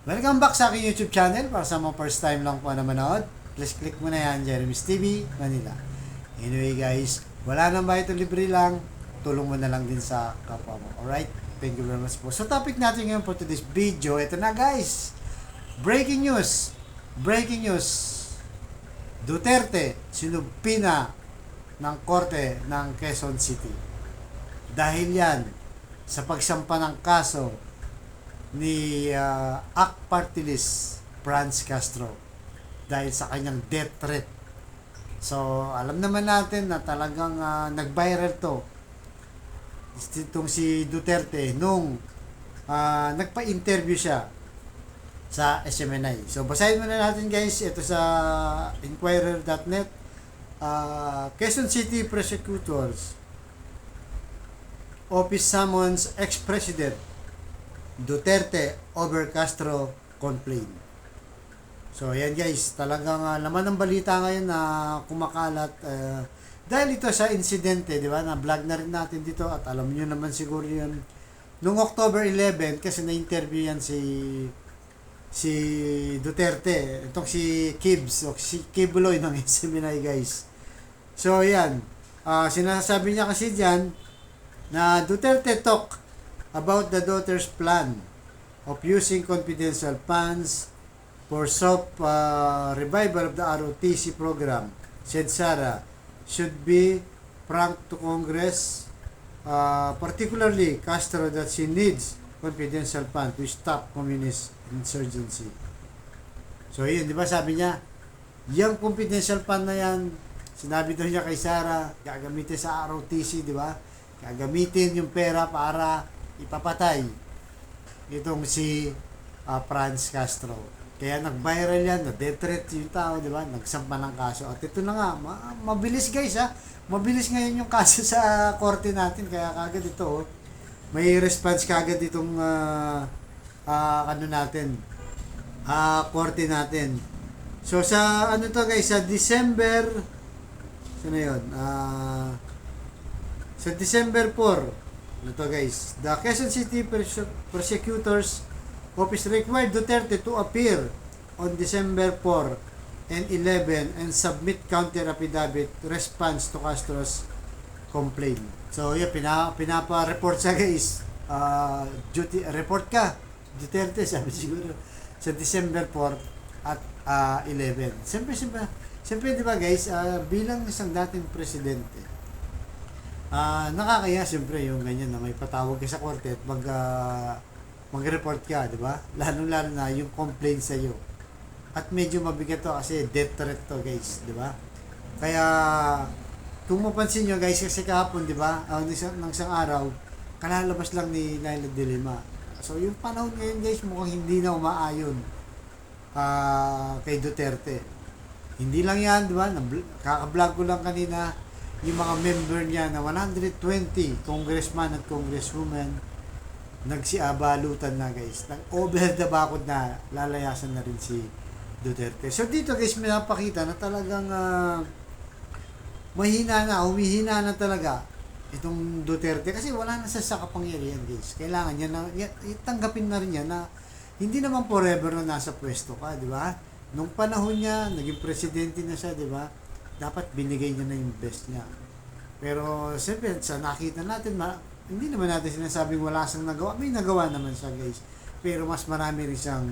Welcome back sa aking YouTube channel. Para sa mga first time lang po na manood, please click mo na yan, Jeremy's TV, Manila. Anyway guys, wala nang bayad o libre lang, tulong mo na lang din sa kapwa mo. Alright? Thank you very much po. So topic natin ngayon for today's video, ito na guys. Breaking news. Breaking news. Duterte, sinubpina ng korte ng Quezon City. Dahil yan, sa pagsampa ng kaso ni ACT Party List Franz Castro dahil sa kanyang death threat. So, alam naman natin na talagang nag-viral to. Itong si Duterte nung nagpa-interview siya sa SMNI. So, basahin muna natin guys. Ito sa Inquirer.net. Quezon City Prosecutors Office summons ex-president Duterte over Castro complaint. So, ayan guys, talagang laman ng balita ngayon na kumakalat dahil ito sa insidente, di ba? Na-vlog na rin natin dito at alam niyo naman siguro yun. Noong October 11, kasi na-interview yan si Duterte, itong si Kibs, o si Kibuloy ng SMNI guys. So, ayan, sinasabi niya kasi dyan na Duterte talk about the daughter's plan of using confidential funds for soft revival of the ROTC program, said Sara, should be franked to Congress, particularly Castro, that she needs confidential fund to stop communist insurgency. So yun, di ba sabi niya, yung confidential fund na yan, sinabi daw niya kay Sara, gagamitin sa ROTC, di ba? Gagamitin yung pera para ipapatay itong si Franz Castro. Kaya nag-viral yan, na-death threat yung tao, di ba? Nagsampa ng kaso. At ito na nga, mabilis guys ha. Mabilis ngayon yung kaso sa korte natin. Kaya kagad ito, may response kagad itong ano natin, korte natin. So sa ano to guys, sa December, sino yun? Sa December 4, ito guys, the Quezon City Prosecutors Office required Duterte to appear on December 4 and 11 and submit counter affidavit response to Castro's complaint. So yeah, pinapa-report siya guys. Duty report ka Duterte, sabi siguro sa December 4 at 11. Siyempre di ba guys, bilang isang dating presidente, nakakaya siyempre yung ganyan na may patawag ka sa korte at mag-report ka, di ba? Lalo-lalo na yung complaint sa iyo. At medyo mabigat to kasi death threat to guys, di ba? Kaya kung mapansin nyo guys, kasi kahapon, di ba? Nang isang araw, kalalabas lang ni Laila de Lima. So yung panahon ngayon guys, mukhang hindi na umaayon kay Duterte. Hindi lang yan, di ba? Kaka-vlog ko lang kanina yung mga member niya na 120 congressman at congresswoman nagsiabalutan na guys. Nag-over the bakod na, lalayasan na rin si Duterte. So dito guys, may napakita na talagang humihina na talaga itong Duterte kasi wala na sa kapangyarihan guys. Kailangan niya na, tanggapin na rin niya na hindi naman forever na nasa pwesto ka, di ba? Nung panahon niya, naging presidente na siya, di ba? Dapat binigay niya na yung best niya. Pero siyempre, sa nakita natin, hindi naman natin sinasabing wala siyang nagawa. May nagawa naman siya guys. Pero mas marami rin siyang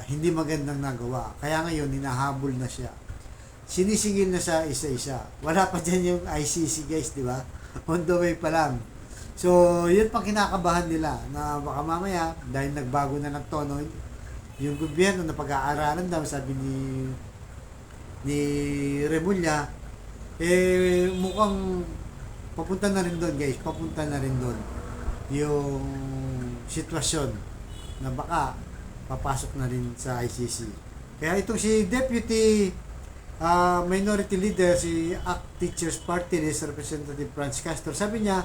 hindi magandang nagawa. Kaya ngayon, hinahabol na siya. Sinisingil na siya isa-isa. Wala pa dyan yung ICC guys, di ba? On the way pa lang. So, yun pang kinakabahan nila na baka mamaya, dahil nagbago na ng tono, yung gobyerno na pag-aaralan daw, sabi ni Remulla, mukhang papunta na rin doon guys, papunta na rin doon yung sitwasyon na baka papasok na rin sa ICC. Kaya itong si Deputy Minority Leader, si ACT Teachers Party List Representative Franz Castro, sabi niya,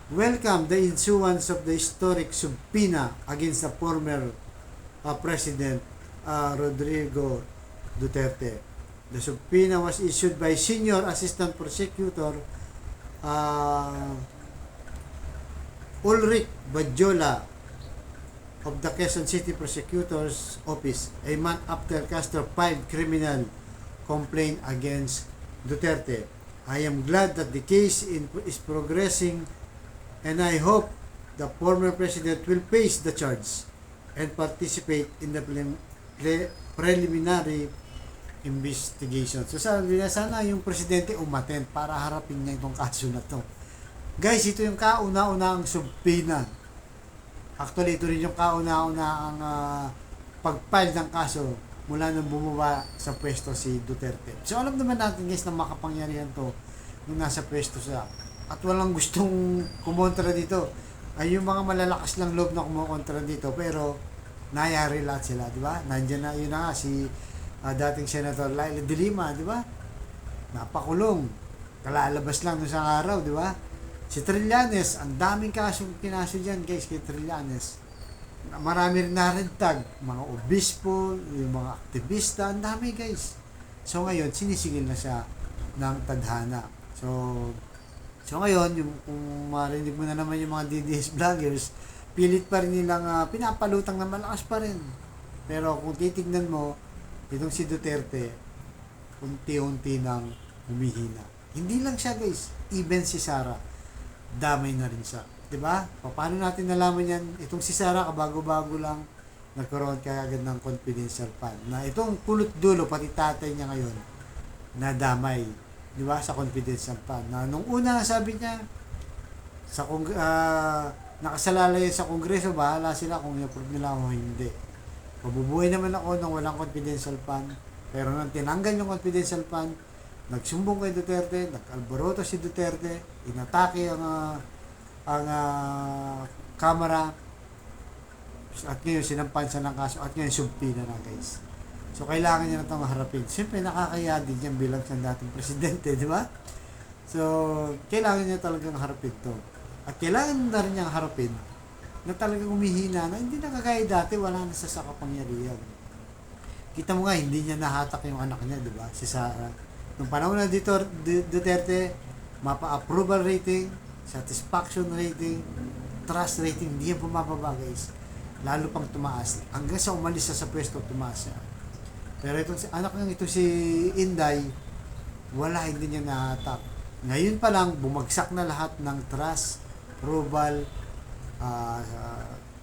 welcome the issuance of the historic subpoena against the former President Rodrigo Duterte. The subpoena was issued by Senior Assistant Prosecutor Ulrich Badjola of the Quezon City Prosecutor's Office a month after Castro filed criminal complaint against Duterte. I am glad that the case is progressing and I hope the former president will face the charge and participate in the preliminary investigation. So sabi niya, sana yung presidente umattend para harapin niya itong kaso na to. Guys, ito yung kauna-unahang subpoena. Actually, ito rin yung kauna-unahang pag-file ng kaso mula nung bumaba sa pwesto si Duterte. So alam naman natin guys na makapangyarihan to nung nasa pwesto siya. At walang gustong kumontra dito. Ay yung mga malalakas lang loob na kumontra dito, pero nayari lahat sila, di ba? Nandiyan na, yun na nga, si dating Senator Laila de Lima, di ba? Napakulong. Kalalabas lang nung isang araw, di ba? Si Trillanes, ang daming kasong kinaso dyan, guys, kay Trillanes. Marami rin narintag, mga obispo, yung mga aktivista, ang dami, guys. So ngayon, sinisigil na siya ng tadhana. So ngayon, yung, kung marinig mo na naman yung mga DDS vloggers, pilit pa rin nilang pinapalutang na malakas pa rin. Pero kung titignan mo, itong si Duterte, unti-unti nang humihina. Hindi lang siya guys, even si Sara, damay na rin siya. Diba? Paano natin nalaman yan? Itong si Sara, kabago-bago lang, nagkaroon kagad ng confidential fund. Na itong pulot dulo, pati tatay niya ngayon, nadamay. Diba? Sa confidential fund. Na nung una, sabi niya, sa nakasalalay sa Kongreso, bahala sila kung i-approve nila o hindi. Mabubuhay naman ako nang walang confidential fund. Pero nang tinanggal yung confidential fund, nagsumbong kay Duterte, nag-alboroto si Duterte, inatake ang Kamara, at ngayon sinampan siya ng kaso, at ngayon subpoena na guys. So kailangan niya na itong harapin. Siyempre nakakaya din yan bilang siyang dating presidente, di ba? So kailangan niya talagang harapin to. At kailangan na rin niyang harapin na talagang humihina na hindi na kagaya dati, wala na sa kapangyarihan. Kita mo nga, hindi niya nahatak yung anak niya, di ba? Si Sara. Nung panahon na Duterte, mapa-approval rating, satisfaction rating, trust rating, hindi yan bumababa guys. Lalo pang tumaas. Hanggang sa umalis sa pwesto, tumaas siya. Pero itong anak niya, ito si Inday, wala, hindi niya nahatak. Ngayon pa lang, bumagsak na lahat ng trust, approval,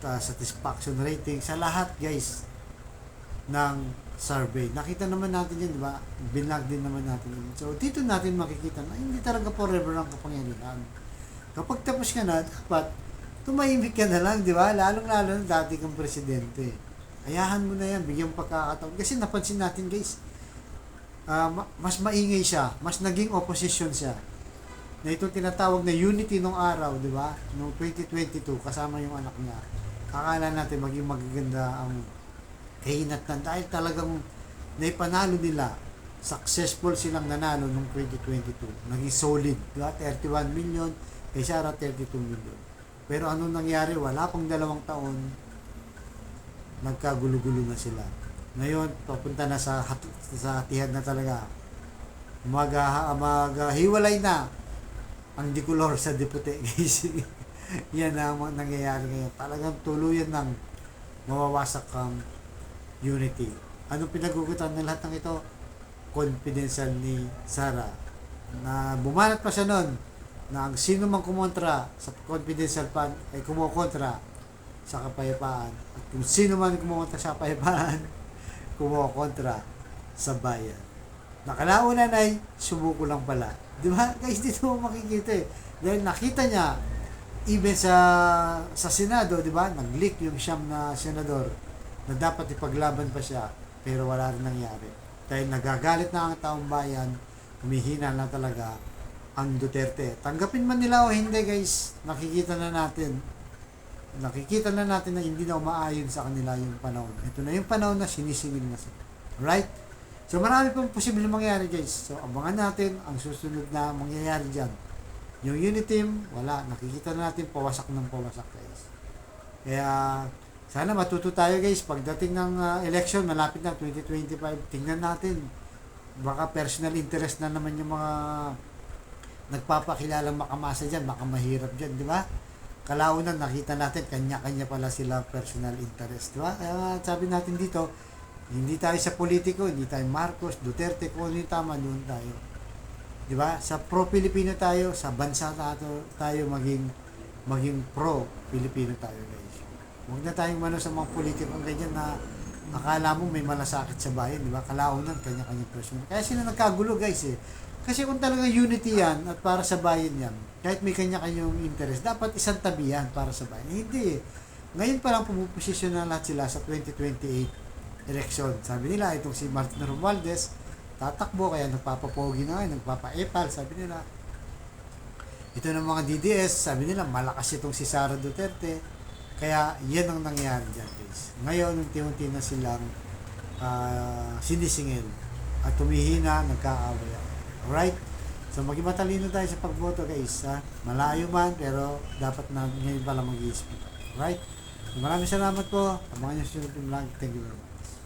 satisfaction rating sa lahat guys ng survey. Nakita naman natin yun, di ba? Binag din naman natin yun. So dito natin makikita na hindi talaga forever ang kapangyarihan. Kapag tapos ka na, dapat tumahimik ka na lang, di ba? Lalong-lalo na dati kang presidente. Ayahan mo na yan, bigyan pagkakataon. Kasi napansin natin guys, mas maingay siya, mas naging opposition siya. Na itong tinatawag na unity nung araw, di ba? Noong 2022, kasama yung anak niya. Akala natin maging magaganda ang kahinatnan dahil talagang naipanalo nila. Successful silang nanalo noong 2022. Naging solid, di ba? 31 million, kay Sara 32 million. Pero anong nangyari? Wala pang 2 taon, nagkagulo-gulo na sila. Ngayon, papunta na sa hatihan na talaga. Maghiwalay na ang dikolor sa depute. Yan ang nangyayari ngayon. Talagang tuluyan ng mawawasak ang unity. Anong pinagugutan ng lahat ng ito? Confidential ni Sara. Na bumanat pa siya nun na ang sino mang kumontra sa confidential fund ay kumukontra sa kapayapaan. At kung sino man kumontra sa kapayapaan, kumukontra sa bayan. Nakalaunan ay sumuko lang pala. Di ba? Guys, dito mo makikita eh. Dahil nakita niya, even sa Senado, di ba? Nag-leak yung siyam na senador na dapat ipaglaban pa siya, pero wala rin nangyari. Dahil nagagalit na ang taong bayan, humihina na talaga ang Duterte. Tanggapin man nila o hindi guys, nakikita na natin na hindi na umaayon sa kanila yung panahon. Ito na yung panahon na sinisingil na sila. Right? So marami pang posibleng mangyayari guys. So abangan natin ang susunod na mangyayari dyan. Yung unit team, wala. Nakikita na natin pawasak ng pawasak guys. Kaya sana matuto tayo guys. Pagdating ng election, malapit na 2025, tingnan natin. Baka personal interest na naman yung mga nagpapakilalang makamasa dyan. Baka mahirap dyan, di ba? kalaunan nakita natin kanya-kanya pala sila personal interest, di ba? Kaya sabi natin dito, hindi tayo sa politiko, hindi tayo Marcos, Duterte, kung ano yung tama, doon tayo. Di ba? Sa pro-Pilipino tayo, sa bansa tayo maging pro-Pilipino tayo, guys. Huwag na tayong mano sa mga politikong ganyan na akala mo may malasakit sa bayan, di ba? Kalaunan, kanya-kanya personal. Kaya sila nagkagulo, guys, eh. Kasi kung talagang unity yan at para sa bayan yan, kahit may kanya-kanyang interest, dapat isang tabi yan para sa bayan. Hindi eh. Ngayon pa lang pumuposisyon na lahat sila sa 2028 election. Sabi nila, itong si Martin Romualdez, tatakbo, kaya nagpapapogi na ngayon, nagpapa-epal, sabi nila. Ito ng mga DDS, sabi nila, malakas itong si Sara Duterte. Kaya yan ang nangyari dyan, guys. Ngayon, unti-unti na silang sinisingil at tumihina, nagkakaaway. Alright? So, maging matalino tayo sa pagboto, guys. Ha? Malayo man, pero dapat na ngayon pala mag-i-speak. Alright? So, maraming salamat po. Abangan nyo sa sunod vlog. Thank you very much.